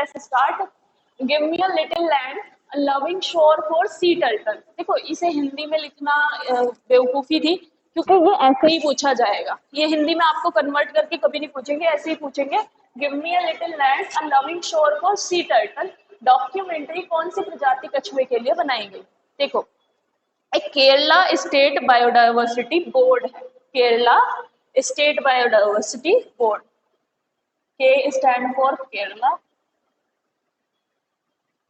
Let's start. Give me a little land, a loving शोर for sea turtle. देखो इसे हिंदी में लिखना बेवकूफी थी, क्योंकि ये ऐसे ही पूछा जाएगा। ये हिंदी में आपको कन्वर्ट करके कभी नहीं पूछेंगे, ऐसे ही पूछेंगे। Give me a little land, a loving शोर फॉर सी टर्टल। डॉक्यूमेंट्री कौन सी प्रजाति कछुए के लिए बनाई गई? देखो, एक केरला स्टेट बायोडायवर्सिटी बोर्ड है। केरला स्टेट बायोडायवर्सिटी बोर्ड, के stand for Kerala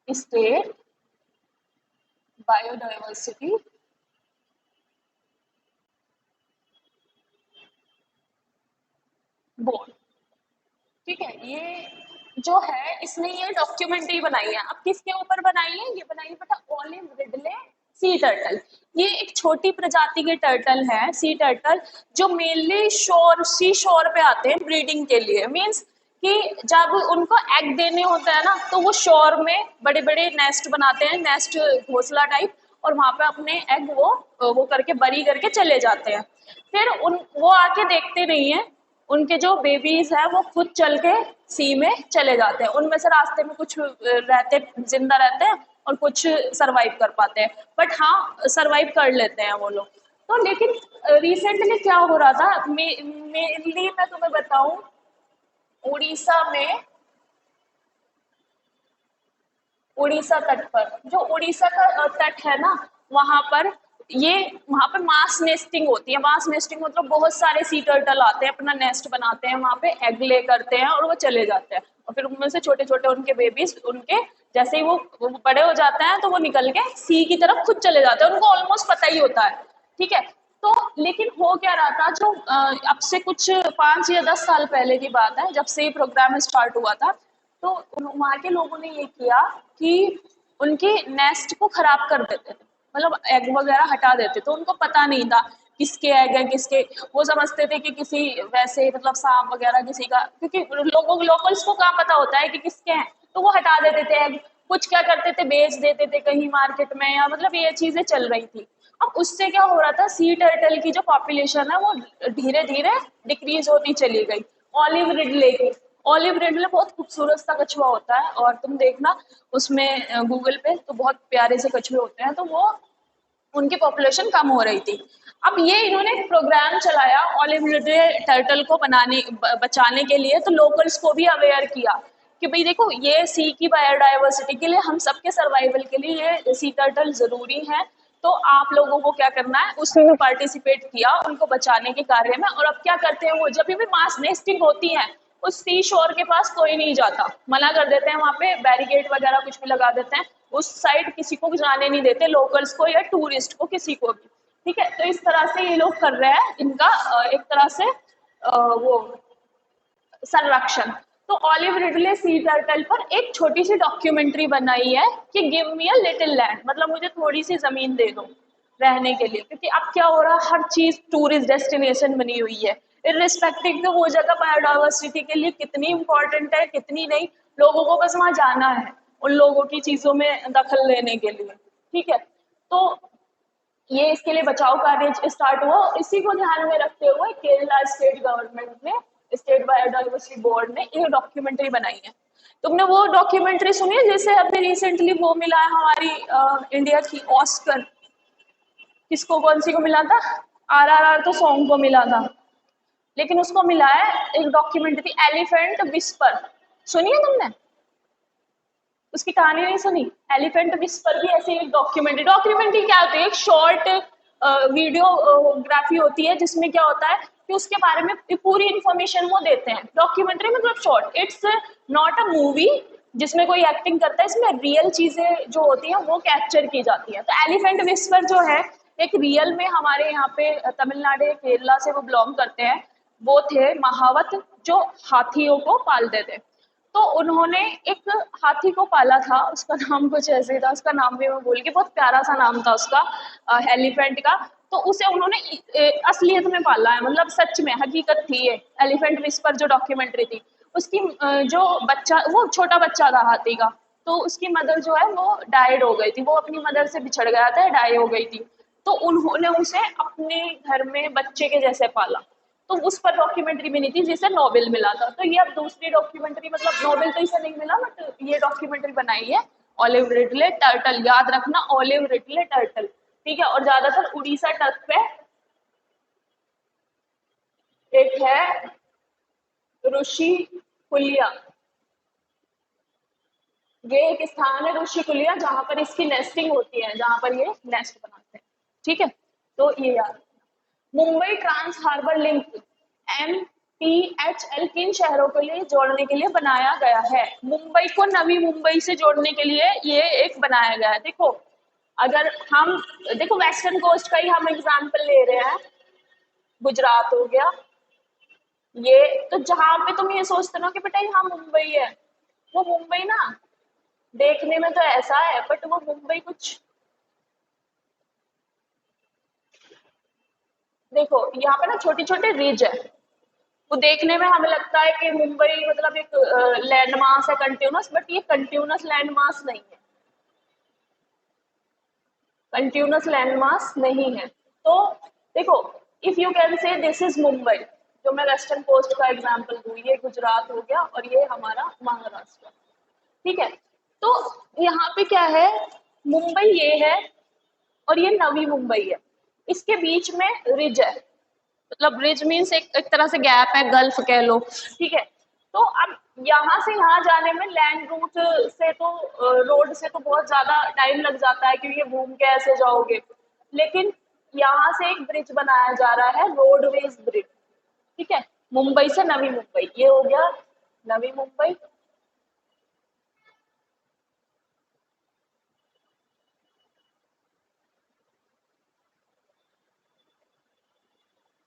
state biodiversity board. ठीक है, ये जो है इसने ये डॉक्यूमेंट्री बनाई है। अब किसके ऊपर बनाई है? ये बनाई है बेटा ओलिव रिडले सी टर्टल। ये एक छोटी प्रजाति के टर्टल है, सी टर्टल, जो मेनली शोर, सी शोर पे आते हैं ब्रीडिंग के लिए। मीन्स कि जब उनको एग देने होता है ना, तो वो शोर में बड़े बड़े नेस्ट बनाते हैं, नेस्ट घोंसला टाइप, और वहां पे अपने एग वो करके बरी करके चले जाते हैं। फिर वो आके देखते नहीं है, उनके जो बेबीज है वो खुद चल के सी में चले जाते हैं। उनमें से रास्ते में कुछ रहते, जिंदा रहते हैं, और कुछ सरवाइव कर पाते हैं। बट हाँ, सरवाइव कर लेते हैं वो लोग। तो लेकिन रिसेंटली क्या हो रहा था, मेनली मैं तुम्हें बताऊं, उड़ीसा में, उड़ीसा तट पर, जो उड़ीसा का तट है ना, वहां पर ये, वहां पर मास नेस्टिंग होती है। मास नेस्टिंग मतलब बहुत सारे सी टर्टल आते हैं, अपना नेस्ट बनाते हैं वहां पे, एग ले करते हैं और वो चले जाते हैं। और फिर उनमें से छोटे छोटे उनके बेबीज, उनके जैसे ही वो बड़े हो जाते हैं तो वो निकल के सी की तरफ खुद चले जाते हैं। उनको ऑलमोस्ट पता ही होता है। ठीक है, तो लेकिन हो क्या रहा था, जो अब से कुछ 5 या 10 साल पहले की बात है, जब से ये प्रोग्राम स्टार्ट हुआ था, तो वहां के लोगों ने ये किया कि उनके नेस्ट को खराब कर देते थे, मतलब एग वगैरह हटा देते। तो उनको पता नहीं था किसके एग है किसके, वो समझते थे कि किसी वैसे मतलब सांप वगैरह किसी का, क्योंकि लोकल्स को कहाँ पता होता है कि किसके हैं, तो वो हटा देते थे एग। कुछ क्या करते थे, बेच देते थे कहीं मार्केट में, या मतलब ये चीजें चल रही थी। अब उससे क्या हो रहा था, सी टर्टल की जो पॉपुलेशन है वो धीरे धीरे डिक्रीज होती चली गई। ऑलिव रिडले की, ऑलिव रिडले बहुत खूबसूरत सा कछुआ होता है, और तुम देखना उसमें गूगल पे तो बहुत प्यारे से कछुए होते हैं। तो वो, उनकी पॉपुलेशन कम हो रही थी। अब ये इन्होंने एक प्रोग्राम चलाया ऑलिव रिडले टर्टल को बचाने के लिए। तो लोकल्स को भी अवेयर किया कि भाई देखो, ये सी की बायोडाइवर्सिटी के लिए, हम सबके सर्वाइवल के लिए ये सी टर्टल जरूरी है। तो आप लोगों को क्या करना है, उसमें पार्टिसिपेट किया उनको बचाने के कार्य में। और अब क्या करते हैं, वो जब भी मास नेस्टिंग होती है, उस सी शोर के पास कोई नहीं जाता, मना कर देते हैं, वहां पे बैरिकेड वगैरह कुछ भी लगा देते हैं। उस साइड किसी को जाने नहीं देते, लोकल्स को या टूरिस्ट को, किसी को भी। ठीक है, तो इस तरह से ये लोग कर रहे हैं इनका एक तरह से वो संरक्षण। तो ऑलिव रिडले सी टर्टल पर एक छोटी सी डॉक्यूमेंट्री बनाई है कि give me a little land, मतलब मुझे थोड़ी सी जमीन दे दो रहने के लिए। क्योंकि अब क्या हो रहा है, हर चीज टूरिस्ट डेस्टिनेशन बनी हुई है, इरिस्पेक्टिव कि वो जगह बायोडाइवर्सिटी के लिए कितनी इंपॉर्टेंट है कितनी नहीं, लोगों को बस वहां जाना है उन लोगों की चीजों में दखल लेने के लिए। ठीक है, तो ये इसके लिए बचाव कार्य स्टार्ट हुआ। इसी को ध्यान में रखते हुए केरला स्टेट गवर्नमेंट ने, स्टेट बायोडाइवर्सिटी बोर्ड ने ये डॉक्यूमेंट्री बनाई है। तुमने वो डॉक्यूमेंट्री सुनी है जैसे अभी रिसेंटली वो मिला है हमारी इंडिया की ऑस्कर, किसको, कौन सी को मिला था? RRR तो सॉन्ग को मिला था, लेकिन उसको मिला है एक डॉक्यूमेंट्री, एलिफेंट विस्पर। सुनिए तुमने? उसकी कहानी नहीं सुनी? एलिफेंट विस्पर भी ऐसे एक डॉक्यूमेंट्री। डॉक्यूमेंट्री क्या होती है? एक शॉर्ट वीडियोग्राफी होती है, जिसमें क्या होता है कि उसके बारे में पूरी इंफॉर्मेशन वो देते हैं। डॉक्यूमेंट्री मतलब short, it's not a movie जिसमें कोई एक्टिंग करता है, इसमें रियल चीजें जो होती हैं वो कैप्चर की जाती है। तो एलिफेंट विस्पर जो है, एक रियल में हमारे यहाँ पे तमिलनाडु केरला से वो बिलोंग करते हैं। वो थे महावत, जो हाथियों को पालते थे। तो उन्होंने एक हाथी को पाला था, उसका नाम कुछ ऐसे ही था, उसका नाम भी मैं भूल गई, बहुत प्यारा सा नाम था उसका, एलिफेंट का। तो उसे उन्होंने असलियत में पाला है, मतलब सच में हकीकत थी ये एलिफेंट विस्पर जो डॉक्यूमेंट्री थी। उसकी जो बच्चा, वो छोटा बच्चा था हाथी का, तो उसकी मदर जो है वो डाइड हो गई थी, वो अपनी मदर से बिछड़ गया था, डाई हो गई थी। तो उन्होंने उसे अपने घर में बच्चे के जैसे पाला। तो उस पर डॉक्यूमेंट्री बनी थी जिसे नोबेल मिला था। तो ये अब दूसरी डॉक्यूमेंट्री, मतलब नोबेल तो इसे नहीं मिला बट ये डॉक्यूमेंट्री बनाई है ऑलिव रिडले टर्टल, याद रखना ऑलिव रिडले टर्टल, ठीक है। और ज्यादातर उड़ीसा तट पे एक है ऋषि कुलिया, ये एक स्थान है ऋषि कुलिया जहां पर इसकी नेस्टिंग होती है, जहां पर ये नेस्ट बनाते हैं, ठीक है। तो ये याद, Mumbai trans harbour link MTHL किन शहरों के लिए जोड़ने के लिए बनाया गया है? मुंबई को नवी मुंबई से जोड़ने के लिए ये एक बनाया गया है। देखो अगर हम देखो वेस्टर्न कोस्ट का ही हम एग्जाम्पल ले रहे हैं, गुजरात हो गया, ये तो जहां पे तुम ये सोचते हो कि बेटा यहाँ मुंबई है, वो मुंबई ना देखने में तो ऐसा है बट वो मुंबई कुछ, देखो यहाँ पे ना छोटी छोटे रिज है, वो देखने में हमें लगता है कि मुंबई मतलब एक लैंड मास है कंटिन्यूस, बट ये कंटिन्यूस लैंड मास नहीं है, कंटिन्यूस लैंड मास नहीं है। तो देखो if you can say this is Mumbai, जो मैं वेस्टर्न कोस्ट का एग्जांपल दूं, ये गुजरात हो गया और ये हमारा महाराष्ट्र, ठीक है। तो यहाँ पे क्या है, मुंबई ये है और ये नवी मुंबई है, इसके बीच में रिज है, मतलब रिज मीन्स एक तरह से गैप है, गल्फ कह लो, ठीक है। तो अब यहाँ से यहाँ जाने में लैंड रूट से तो रोड से तो बहुत ज्यादा टाइम लग जाता है क्योंकि घूम के ऐसे जाओगे, लेकिन यहाँ से एक ब्रिज बनाया जा रहा है, रोडवेज ब्रिज, ठीक है। मुंबई से नवी मुंबई, ये हो गया नवी मुंबई,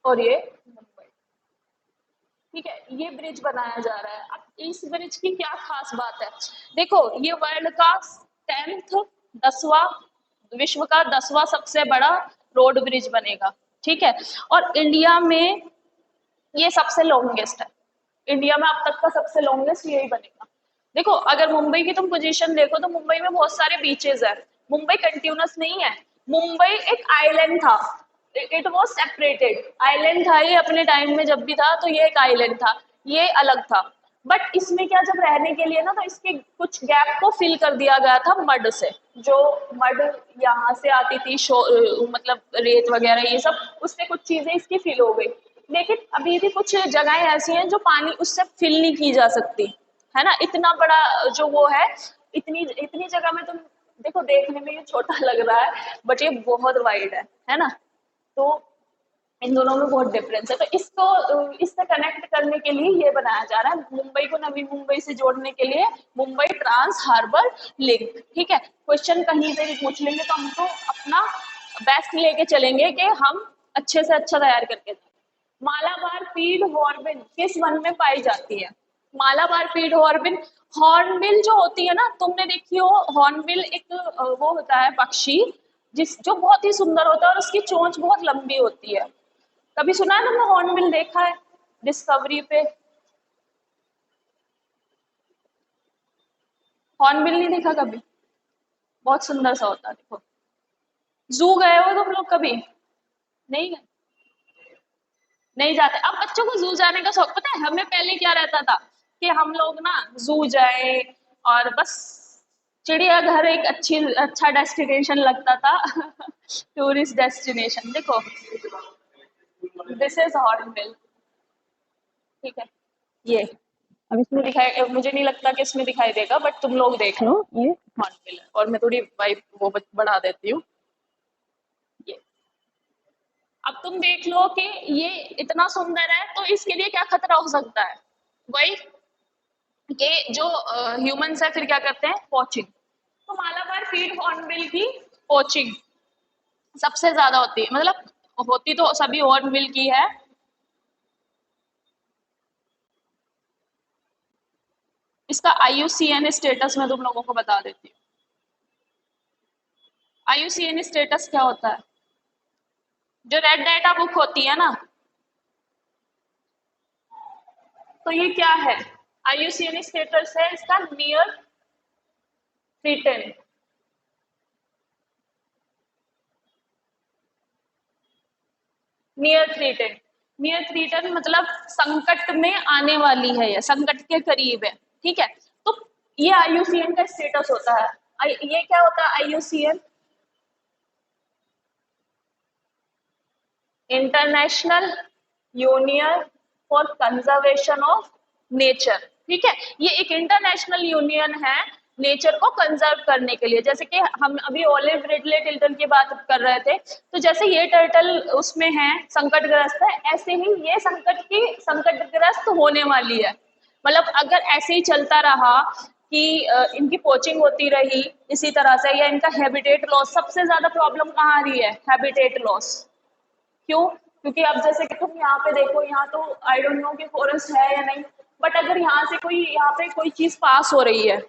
और ये मुंबई, ठीक है। ये ब्रिज बनाया जा रहा है। अब इस ब्रिज की क्या खास बात है, देखो ये वर्ल्ड का 10th 10वां विश्व का 10वां सबसे बड़ा रोड ब्रिज बनेगा, ठीक है। और इंडिया में ये सबसे लॉन्गेस्ट है, इंडिया में अब तक का सबसे लॉन्गेस्ट यही बनेगा। देखो अगर मुंबई की तुम पोजीशन देखो तो मुंबई में बहुत सारे बीचेस है, मुंबई कंटिन्यूस नहीं है, मुंबई एक आइलैंड था, इट वॉज सेपरेटेड, आइलैंड था ये अपने टाइम में, जब भी था तो ये एक आइलैंड था, ये अलग था। बट इसमें क्या, जब रहने के लिए ना तो इसके कुछ गैप को फिल कर दिया गया था मड से, जो मड यहाँ से आती थी मतलब रेत वगैरह ये सब, उससे कुछ चीजें इसकी फिल हो गई। लेकिन अभी भी कुछ जगहें ऐसी हैं जो पानी उससे फिल नहीं की जा सकती, है ना। इतना बड़ा जो वो है, इतनी इतनी जगह में तुम देखो, देखने में ये छोटा लग रहा है बट ये बहुत वाइड है ना। तो इन दोनों में बहुत डिफरेंस है, तो इसको इससे कनेक्ट करने के लिए ये बनाया जा रहा है, मुंबई को नवी मुंबई से जोड़ने के लिए मुंबई ट्रांस हार्बर लिंक, ठीक है। क्वेश्चन कहीं से भी पूछ लेंगे तो हम तो अपना बेस्ट लेके चलेंगे कि हम अच्छे से अच्छा तैयार करके दें। मालाबार पीड हॉर्नबिल किस वन में पाई जाती है? मालाबार पीड हॉर्नबिल, हॉर्नबिल जो होती है ना, तुमने देखी हो हॉर्नबिल एक वो होता है पक्षी, जिस जो बहुत ही सुंदर होता है और उसकी चोंच बहुत लंबी होती है। कभी सुना है तुमने हॉर्नबिल देखा है डिस्कवरी पे? हॉर्नबिल नहीं देखा कभी? बहुत सुंदर सा होता है, देखो। जू गए हो तुम लोग कभी? नहीं गए? नहीं जाते। अब बच्चों को जू जाने का शौक, पता है हमें पहले क्या रहता था कि हम लोग ना जू जाए और बस, चिड़ियाघर एक अच्छा डेस्टिनेशन लगता था टूरिस्ट डेस्टिनेशन। देखो दिस इज हॉर्नबिल, ठीक है। ये अब इसमें दिखाई, मुझे नहीं लगता कि इसमें दिखाई देगा बट तुम लोग देख लो, ये हॉर्नबिल है। और मैं थोड़ी वाइब वो बढ़ा देती हूँ, ये। अब तुम देख लो कि ये इतना सुंदर है तो इसके लिए क्या खतरा हो सकता है, वही कि जो ह्यूमंस है फिर क्या करते हैं, पोचिंग। तो मालाबार फीड हॉर्नबिल की पोचिंग सबसे ज्यादा होती है, मतलब होती तो सभी हॉर्नबिल की है। इसका IUCN स्टेटस मैं तुम लोगों को बता देती हूँ। IUCN स्टेटस क्या होता है? जो रेड डाटा बुक होती है ना, तो ये क्या है? IUCN स्टेटस है इसका नियर थ्रीटेन, नियर थ्रीटेन। नियर थ्रेटन मतलब संकट में आने वाली है, या संकट के करीब है, ठीक है। तो ये आईयूसीएन का स्टेटस होता है। ये क्या होता है IUCN? International union for conservation of nature, ठीक है। ये एक इंटरनेशनल यूनियन है नेचर को कंजर्व करने के लिए। जैसे कि हम अभी ओलिव रिडले टर्टल की बात कर रहे थे, तो जैसे ये टर्टल उसमें है संकटग्रस्त है, ऐसे ही ये संकटग्रस्त होने वाली है। मतलब अगर ऐसे ही चलता रहा कि इनकी पोचिंग होती रही इसी तरह से, या इनका हैबिटेट लॉस, सबसे ज्यादा प्रॉब्लम कहाँ आ रही है? Habitat loss. क्यों? क्योंकि अब जैसे कि तुम यहाँ पे देखो, यहाँ तो आई डोंट नो कि फॉरेस्ट है या नहीं, बट अगर यहाँ पे कोई चीज पास हो रही है,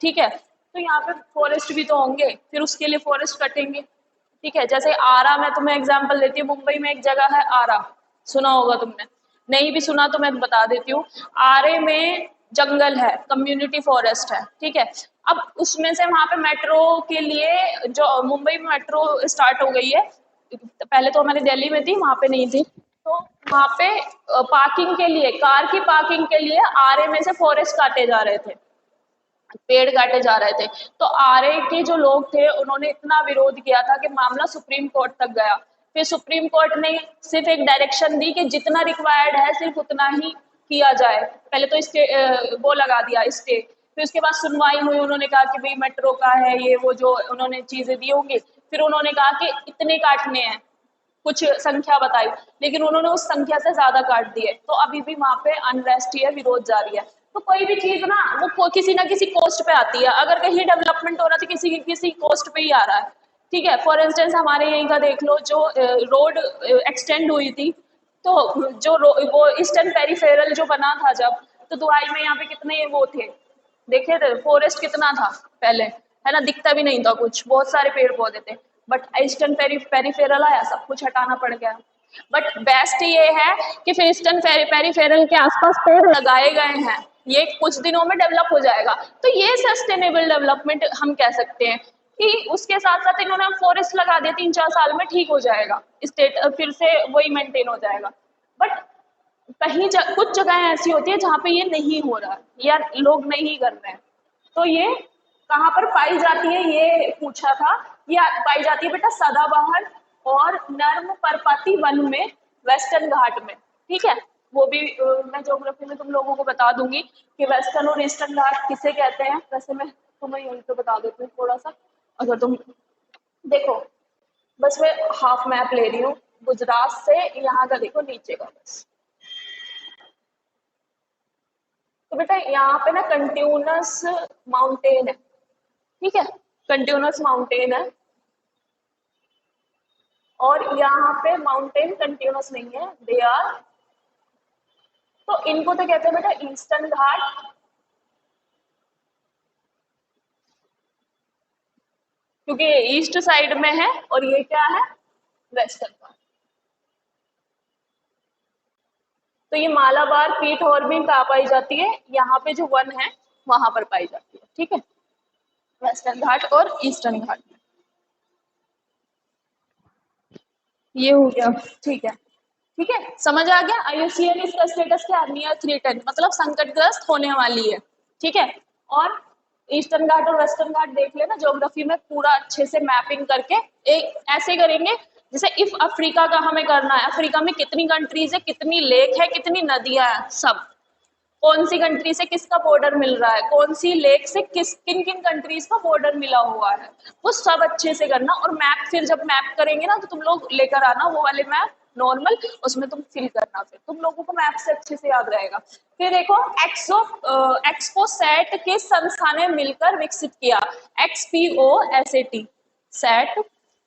ठीक है, तो यहाँ पे फॉरेस्ट भी तो होंगे, फिर उसके लिए फॉरेस्ट कटेंगे, ठीक है। जैसे आरा, मैं तुम्हें एग्जांपल देती हूँ, मुंबई में एक जगह है आरा, सुना होगा तुमने, नहीं भी सुना तो मैं बता देती हूँ। आरे में जंगल है, कम्युनिटी फॉरेस्ट है, ठीक है। अब उसमें से वहां पे मेट्रो के लिए, जो मुंबई में मेट्रो स्टार्ट हो गई है, पहले तो हमारी दिल्ली में थी, वहां पे नहीं थी, तो वहां पे पार्किंग के लिए, कार की पार्किंग के लिए आरे में से फॉरेस्ट काटे जा रहे थे, पेड़ काटे जा रहे थे। तो आरए के जो लोग थे उन्होंने इतना विरोध किया था कि मामला सुप्रीम कोर्ट तक गया। फिर सुप्रीम कोर्ट ने सिर्फ एक डायरेक्शन दी कि जितना रिक्वायर्ड है सिर्फ उतना ही किया जाए। पहले तो इसके वो लगा दिया स्टे, फिर उसके बाद सुनवाई हुई, उन्होंने कहा कि भाई मेट्रो का है ये वो, जो उन्होंने चीजें दी होंगी, फिर उन्होंने कहा कि इतने काटने हैं, कुछ संख्या बताई, लेकिन उन्होंने उस संख्या से ज्यादा काट दिए, तो अभी भी वहां पे अनरेस्ट है, विरोध जारी है। तो कोई भी चीज ना वो किसी ना किसी कोस्ट पे आती है, अगर कहीं डेवलपमेंट हो रहा है तो किसी किसी कोस्ट पे ही आ रहा है, ठीक है। फॉर इंस्टेंस हमारे यहीं का देख लो, जो रोड एक्सटेंड हुई थी, तो वो ईस्टर्न पेरिफेरल जो बना था जब, तो दुबई में यहाँ पे कितने वो थे, देखे थे फॉरेस्ट कितना था पहले, है ना, दिखता भी नहीं था कुछ, बहुत सारे पेड़ पौधे थे, बट ईस्टर्न पेरीफेरल आया, सब कुछ हटाना पड़ गया। बट बेस्ट ये है कि फिर ईस्टर्न पेरीफेरल के आसपास पेड़ लगाए गए हैं, ये कुछ दिनों में डेवलप हो जाएगा, तो ये सस्टेनेबल डेवलपमेंट हम कह सकते हैं। कि उसके साथ साथ इन्होंने फॉरेस्ट लगा दिया, 3-4 साल में ठीक हो जाएगा स्टेट, फिर से वही मेंटेन हो जाएगा। बट कुछ जगहें ऐसी होती है जहाँ पे ये नहीं हो रहा या लोग नहीं कर रहे हैं, तो ये कहाँ पर पाई जाती है ये पूछा था। ये पाई जाती है बेटा सदाबहार और नर्म पर्पती वन में, वेस्टर्न घाट में, ठीक है। वो भी मैं ज्योग्राफी में तुम लोगों को बता दूंगी कि वेस्टर्न और ईस्टर्न घाट किसे कहते हैं। वैसे मैं तुम्हें यहीं पे बता देती हूँ थोड़ा सा, अगर तुम देखो, बस मैं हाफ मैप ले रही हूँ गुजरात से, यहाँ का देखो नीचे का बस। तो बेटा यहाँ पे ना कंटिन्यूअस माउंटेन है, ठीक है, कंटिन्यूअस माउंटेन है, और यहाँ पे माउंटेन कंटिन्यूअस नहीं है, दे आर, तो इनको तो कहते हैं बेटा ईस्टर्न घाट, क्योंकि ये ईस्ट साइड में है, और ये क्या है? वेस्टर्न घाट। तो ये मालाबार पीठ और भी कहाँ पाई जाती है? यहाँ पे जो वन है वहां पर पाई जाती है, ठीक है, वेस्टर्न घाट और ईस्टर्न घाट में। ये हो गया, ठीक है, ठीक है, समझ आ गया। आईयूसीएन इसका स्टेटस क्या? नियर थ्रेटन, मतलब संकटग्रस्त होने वाली है, ठीक है। और ईस्टर्न घाट और वेस्टर्न घाट देख लेना ज्योग्राफी में पूरा अच्छे से मैपिंग करके, एक ऐसे करेंगे जैसे इफ अफ्रीका का हमें करना है, अफ्रीका में कितनी कंट्रीज है, कितनी लेक है, कितनी नदियां हैं, सब, कौन सी कंट्री से किसका बॉर्डर मिल रहा है, कौन सी लेक से किन किन कंट्रीज का बॉर्डर मिला हुआ है, वो सब अच्छे से करना। और मैप फिर जब मैप करेंगे ना तो तुम लोग लेकर आना वो वाले मैप नॉर्मल, उसमें तुम फिल करना, फिर तुम लोगों को मैप से अच्छे से याद रहेगा। फिर देखो एक्सपोसैट के संस्था ने मिलकर विकसित किया, XPOSAT, सैट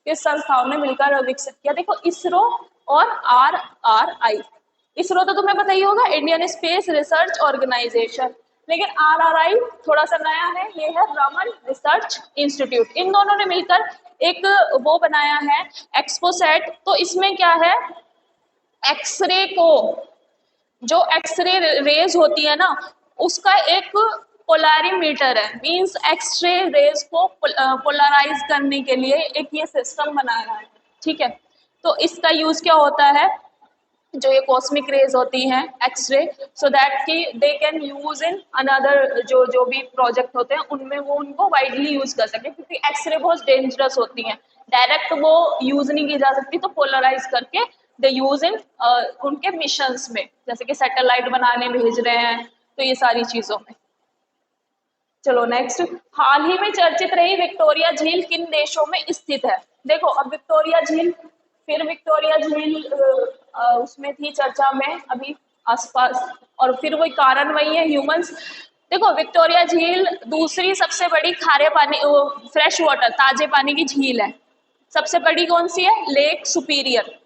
किस संस्थाओं ने मिलकर विकसित किया? देखो इसरो और RRI। इसरो तो तुम्हें पता ही होगा, इंडियन स्पेस रिसर्च ऑर्गेनाइजेशन, लेकिन RRI थोड़ा सा नया है, ये है रमन रिसर्च इंस्टीट्यूट। इन दोनों ने मिलकर एक वो बनाया है एक्सपोसैट। तो इसमें क्या है, एक्सरे को, जो एक्सरे रेज होती है ना, उसका एक पोलैरिमीटर है, मींस एक्सरे रेज को पोलराइज करने के लिए एक ये सिस्टम बनाया है, ठीक है। तो इसका यूज क्या होता है, जो ये कॉस्मिक रेज होती हैं एक्सरे, सो दैट कि they can use in another जो जो भी प्रोजेक्ट होते हैं उनमें वो उनको वाइडली यूज कर सके, क्योंकि एक्सरे बहुत डेंजरस होती हैं, डायरेक्ट वो यूज नहीं की जा सकती, तो पोलराइज करके दे यूज इन उनके मिशंस में, जैसे कि सैटेलाइट बनाने भेज रहे हैं, तो ये सारी चीजों में। चलो नेक्स्ट, हाल ही में चर्चित रही विक्टोरिया झील किन देशों में स्थित है? देखो अब विक्टोरिया झील, फिर विक्टोरिया झील उसमें थी चर्चा में अभी आसपास, और फिर वही कारण वही है, ह्यूमंस। देखो विक्टोरिया झील दूसरी सबसे बड़ी खारे पानी फ्रेश वाटर ताजे पानी की झील है। सबसे बड़ी कौन सी है? लेक सुपीरियर,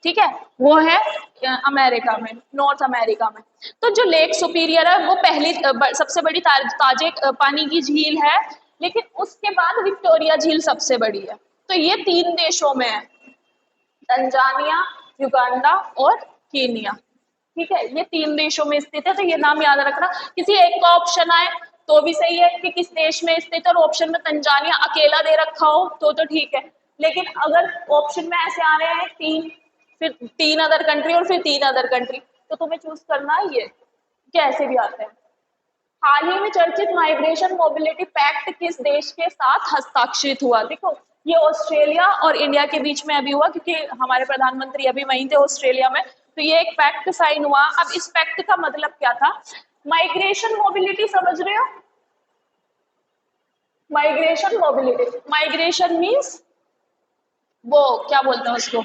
ठीक है, वो है अमेरिका में, नॉर्थ अमेरिका में। तो जो लेक सुपीरियर है वो पहली सबसे बड़ी ताजे पानी की झील है, लेकिन उसके बाद विक्टोरिया झील सबसे बड़ी है। तो ये 3 देशों में है, तंजानिया, युगांडा और कीनिया, ठीक है, ये 3 देशों में स्थित है। तो ये नाम याद रखना, किसी एक का ऑप्शन आए तो भी सही है कि किस देश में स्थित है, और ऑप्शन में तंजानिया अकेला दे रखा हो तो ठीक है, लेकिन अगर ऑप्शन में ऐसे आ रहे हैं 3, फिर 3 अदर कंट्री और फिर 3 अदर कंट्री, तो तुम्हें चूज करना है ये, कैसे भी आते हैं। हाल ही में चर्चित माइग्रेशन मोबिलिटी पैक्ट किस देश के साथ हस्ताक्षरित हुआ? देखो ये ऑस्ट्रेलिया और इंडिया के बीच में अभी हुआ, क्योंकि हमारे प्रधानमंत्री अभी वहीं थे ऑस्ट्रेलिया में, तो ये एक पैक्ट साइन हुआ। अब इस पैक्ट का मतलब क्या था? माइग्रेशन मोबिलिटी समझ रहे हो? माइग्रेशन मोबिलिटी, माइग्रेशन मीन्स वो क्या बोलते हैं उसको,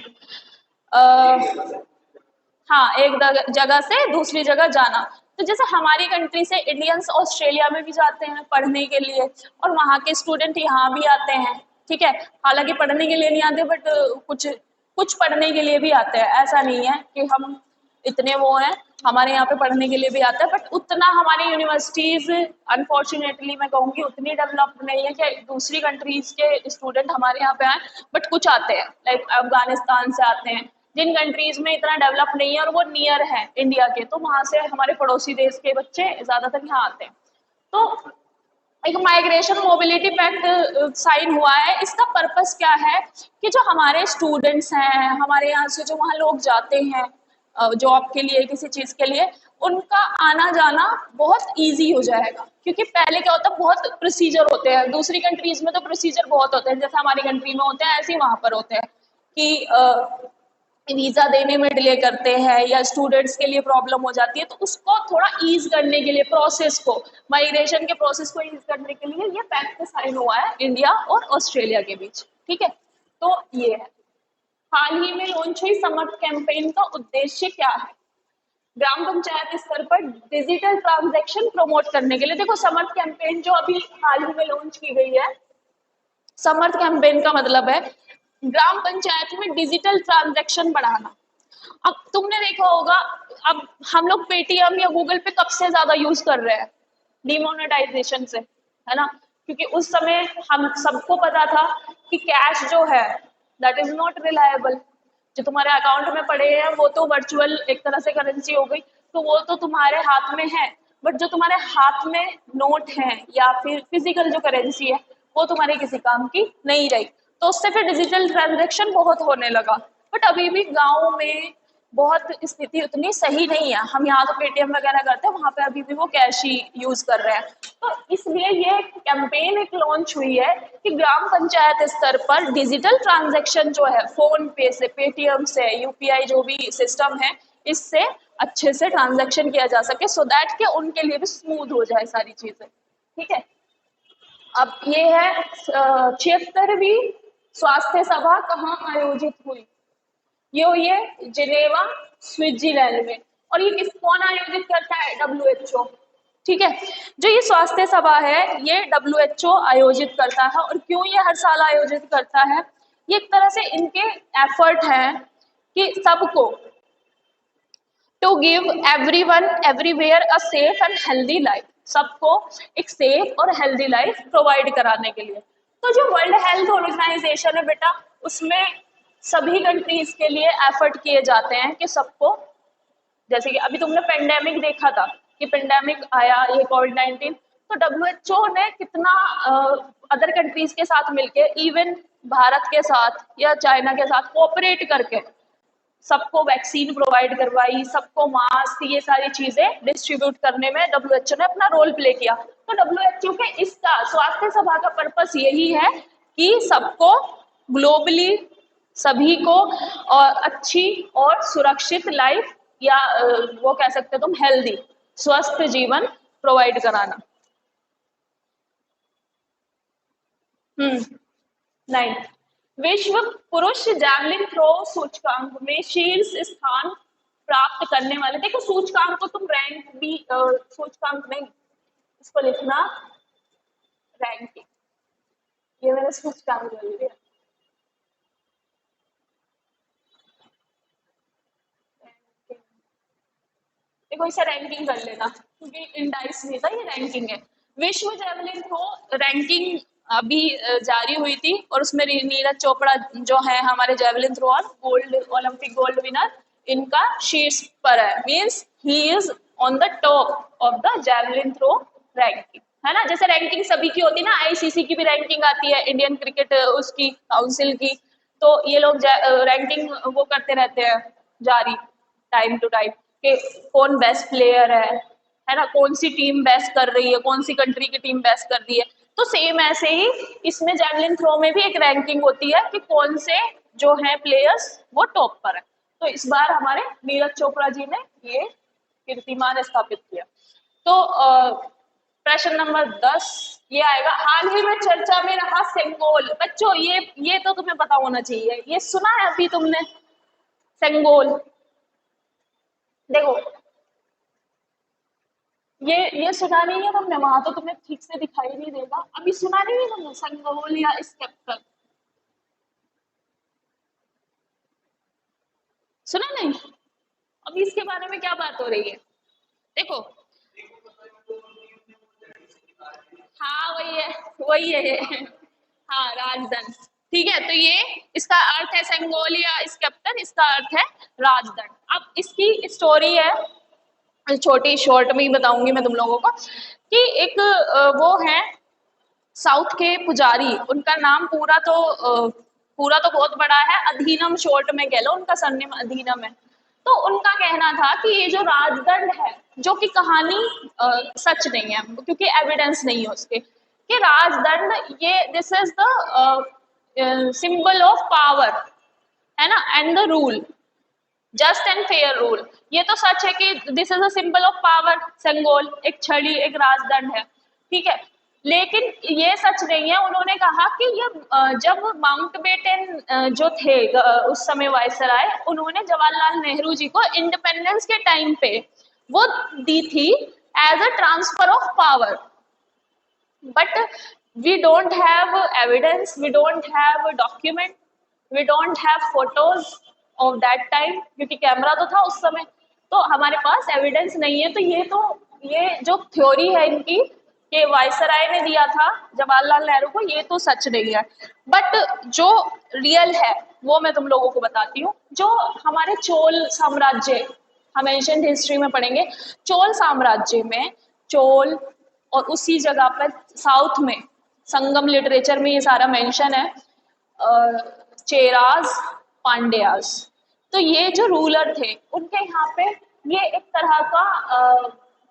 हाँ, एक जगह से दूसरी जगह जाना। तो जैसे हमारी कंट्री से इंडियंस ऑस्ट्रेलिया में भी जाते हैं पढ़ने के लिए, और वहाँ के स्टूडेंट यहाँ भी आते हैं, ठीक है, हालांकि पढ़ने के लिए नहीं आते, बट कुछ कुछ पढ़ने के लिए भी आते हैं, ऐसा नहीं है कि हम इतने वो हैं, हमारे यहाँ पे पढ़ने के लिए भी आता है, बट उतना हमारी यूनिवर्सिटीज अनफॉर्चुनेटली मैं कहूँगी उतनी डेवलप नहीं है कि दूसरी कंट्रीज के स्टूडेंट हमारे यहाँ पे आए, बट कुछ आते हैं, लाइक अफगानिस्तान से आते हैं, जिन कंट्रीज में इतना डेवलप नहीं है और वो नियर है इंडिया के, तो वहां से हमारे पड़ोसी देश के बच्चे ज्यादातर यहाँ आते हैं। तो एक माइग्रेशन मोबिलिटी पैक्ट साइन हुआ है, इसका पर्पस क्या है कि जो हमारे स्टूडेंट्स हैं, हमारे यहाँ से जो वहाँ लोग जाते हैं जॉब के लिए, किसी चीज के लिए, उनका आना जाना बहुत इजी हो जाएगा, क्योंकि पहले क्या होता है, बहुत प्रोसीजर होते हैं, दूसरी कंट्रीज में तो प्रोसीजर बहुत होते हैं, जैसे हमारी कंट्री में होते हैं ऐसे ही वहां पर होते हैं कि वीजा देने में डिले करते हैं या स्टूडेंट्स के लिए प्रॉब्लम हो जाती है, तो उसको थोड़ा ईज करने के लिए, प्रोसेस को, माइग्रेशन के प्रोसेस को ईज करने के लिए ये पैक्ट साइन हुआ है इंडिया और ऑस्ट्रेलिया के बीच, ठीक है। तो ये है, हाल ही में लॉन्च हुई समर्थ कैंपेन का उद्देश्य क्या है? ग्राम पंचायत स्तर पर डिजिटल ट्रांजैक्शन प्रमोट करने के लिए। देखो समर्थ कैंपेन जो अभी हाल ही में लॉन्च की गई है, समर्थ कैंपेन का मतलब है ग्राम पंचायत में डिजिटल ट्रांजैक्शन बढ़ाना। अब तुमने देखा होगा, अब हम लोग पेटीएम या गूगल पे कब से ज्यादा यूज कर रहे हैं? डिमोनेटाइजेशन से, है ना, क्योंकि उस समय हम सबको पता था कि कैश जो है दैट इज नॉट रिलायबल, जो तुम्हारे अकाउंट में पड़े हैं वो तो वर्चुअल एक तरह से करेंसी हो गई, तो वो तो तुम्हारे हाथ में है, बट जो तुम्हारे हाथ में नोट है या फिर फिजिकल जो करेंसी है वो तुम्हारे किसी काम की नहीं रही, तो उससे फिर डिजिटल ट्रांजैक्शन बहुत होने लगा। बट अभी भी गाँव में बहुत स्थिति उतनी सही नहीं है, हम यहाँ तो पेटीएम वगैरह करते हैं, वहां पे अभी भी वो कैश ही यूज कर रहे हैं। तो इसलिए ये कैंपेन एक लॉन्च हुई है कि ग्राम पंचायत स्तर पर डिजिटल ट्रांजैक्शन जो है, फोन पे से, पेटीएम से, यूपीआई जो भी सिस्टम है, इससे अच्छे से ट्रांजैक्शन किया जा सके, सो दैट कि उनके लिए भी स्मूथ हो जाए सारी चीजें, ठीक है। अब ये है 76वीं स्वास्थ्य सभा कहाँ आयोजित हुई? ये हुई है जिनेवा, स्विट्जरलैंड में, और ये कौन आयोजित करता है? WHO, ठीक है। जो ये स्वास्थ्य सभा है ये WHO आयोजित करता है, और क्यों ये हर साल आयोजित करता है? ये एक तरह से इनके एफर्ट है कि सबको, to give everyone everywhere a safe and healthy life, सबको एक सेफ और हेल्दी लाइफ प्रोवाइड कराने के लिए। तो जो वर्ल्ड हेल्थ ऑर्गेनाइजेशन है बेटा, उसमें सभी कंट्रीज के लिए एफर्ट किए जाते हैं कि सबको, जैसे कि अभी तुमने पेंडेमिक देखा था कि पेंडेमिक आया ये कोविड-19, तो WHO ने कितना अदर कंट्रीज के साथ मिलके, इवन भारत के साथ या चाइना के साथ कोऑपरेट करके सबको वैक्सीन प्रोवाइड करवाई, सबको मास्क, ये सारी चीजें डिस्ट्रीब्यूट करने में डब्ल्यूएचओ ने अपना रोल प्ले किया। तो डब्ल्यूएचओ के इसका स्वास्थ्य सभा का पर्पस यही है कि सबको ग्लोबली, सभी को और अच्छी और सुरक्षित लाइफ या वो कह सकते हो तुम हेल्दी, स्वस्थ जीवन प्रोवाइड कराना। नहीं, विश्व पुरुष जैवलिन थ्रो सूचकांक में शीर्ष स्थान प्राप्त करने वाले, देखो सूचकांक को तुम रैंक भी सूचकांक नहीं, इसको लिखना रैंकिंग, ये मैंने सूचकांक बोल दिया। देखो इसे रैंकिंग कर लेना क्योंकि इंडाइस नहीं था, ये रैंकिंग है। विश्व जेवलिन थ्रो रैंकिंग अभी जारी हुई थी और उसमें नीरज चोपड़ा जो है हमारे जेवलिन थ्रो और गोल्ड ओलंपिक गोल्ड विनर, इनका शीर्ष पर है, means he is on the top of the javelin throw ranking, है ना। जैसे रैंकिंग सभी की होती है ना, आईसीसी की भी रैंकिंग आती है, इंडियन क्रिकेट उसकी काउंसिल की, तो ये लोग रैंकिंग वो करते रहते हैं जारी टाइम टू टाइम कि कौन बेस्ट प्लेयर है ना, कौन सी टीम बेस्ट कर रही है, कौन सी कंट्री की टीम बेस्ट कर रही है। तो सेम ऐसे ही इसमें जैवलिन थ्रो में भी एक रैंकिंग होती है कि कौन से जो है प्लेयर्स वो टॉप पर है। तो इस बार हमारे नीरज चोपड़ा जी ने ये कीर्तिमान स्थापित किया। तो प्रश्न नंबर 10 ये आएगा, हाल ही में चर्चा में रहा सेंगोल। बच्चों ये तो तुम्हें पता होना चाहिए, ये सुना है अभी तुमने सेंगोल? देखो ये सुना नहीं है तुमने, वहां तो तुम्हें ठीक से दिखाई नहीं देगा, अभी सुना नहीं है तुमने सेंगोल या स्केप्टर? सुना नहीं? अभी इसके बारे में क्या बात हो रही है, देखो। हाँ वही है ये। हाँ राजदंड, ठीक है। तो ये इसका अर्थ है सेंगोल या स्केप्टर, इसका अर्थ है राजदंड। अब इसकी स्टोरी है, छोटी शॉर्ट में ही बताऊंगी मैं तुम लोगों को कि एक वो है साउथ के पुजारी, उनका नाम पूरा तो बहुत बड़ा है, अधीनम शॉर्ट में कह लो, उनका सरनेम अधीनम है। तो उनका कहना था कि ये जो राजदंड है, जो कि कहानी सच नहीं है क्योंकि एविडेंस नहीं है उसके, कि राजदंड ये this is the symbol of power, है ना, and the rule, just and fair rule. ये तो सच है कि this is a symbol of power, Sengol एक छड़ी एक राजदंड है, ठीक है। लेकिन ये सच नहीं है, उन्होंने कहा कि ये जब माउंटबेटन जो थे उस समय वायसराय, उन्होंने जवाहरलाल नेहरू जी को इंडिपेंडेंस के टाइम पे वो दी थी as a transfer of power, but we don't have evidence, we don't have a document, we don't have photos of that time क्योंकि कैमरा तो था उस समय, तो हमारे पास एविडेंस नहीं है। तो ये जो थ्योरी है इनकी कि वायसराय ने दिया था जवाहरलाल नेहरू को, ये तो सच नहीं है। बट जो रियल है वो मैं तुम लोगों को बताती हूँ। जो हमारे चोल साम्राज्य, हम एंशिएंट हिस्ट्री में पढ़ेंगे, चोल साम्राज्य में चोल, और उसी जगह पर साउथ में संगम लिटरेचर में ये सारा मेंशन है, चेराज, पांड्यास। तो ये जो रूलर थे उनके यहाँ पे ये एक तरह का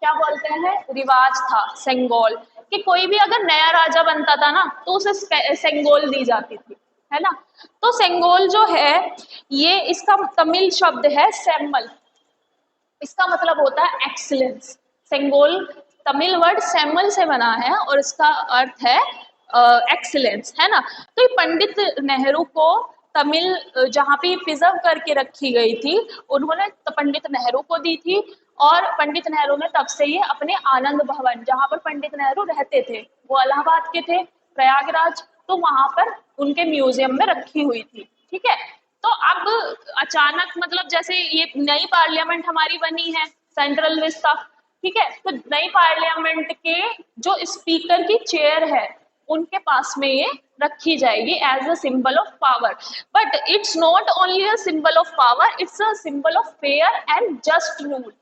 क्या बोलते हैं रिवाज था सेंगोल, कि कोई भी अगर नया राजा बनता था ना तो उसे सेंगोल दी जाती थी, है ना। तो सेंगोल जो है ये इसका तमिल शब्द है सेम्मल, इसका मतलब होता है एक्सीलेंस। सेंगोल तमिल वर्ड सेमल से बना है और इसका अर्थ है एक्सीलेंस, है ना। तो पंडित नेहरू को तमिल जहाँ पे प्रिजर्व करके रखी गई थी, उन्होंने तो पंडित नेहरू को दी थी, और पंडित नेहरू ने तब से ये अपने आनंद भवन, जहाँ पर पंडित नेहरू रहते थे, वो इलाहाबाद के थे, प्रयागराज, तो वहां पर उनके म्यूजियम में रखी हुई थी, ठीक है। तो अब अचानक मतलब जैसे ये नई पार्लियामेंट हमारी बनी है सेंट्रल विस्ता, ठीक है, तो नई पार्लियामेंट के जो स्पीकर की चेयर है उनके पास में ये रखी जाएगी as a symbol of power. But it's not only a symbol of power, it's a symbol of fair and just rule,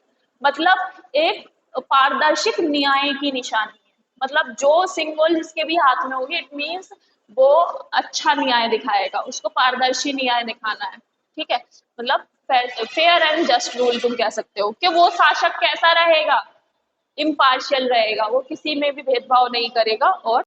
मतलब एक पारदर्शिक न्याय की निशानी है। मतलब जो सिंबल जिसके भी हाथ में होगी, इट मीन्स वो अच्छा न्याय दिखाएगा, उसको पारदर्शी न्याय दिखाना है, ठीक है। मतलब फेयर एंड जस्ट रूल तुम कह सकते हो कि वो शासक कैसा रहेगा, इम्पार्शियल रहेगा, वो किसी में भी भेदभाव नहीं करेगा और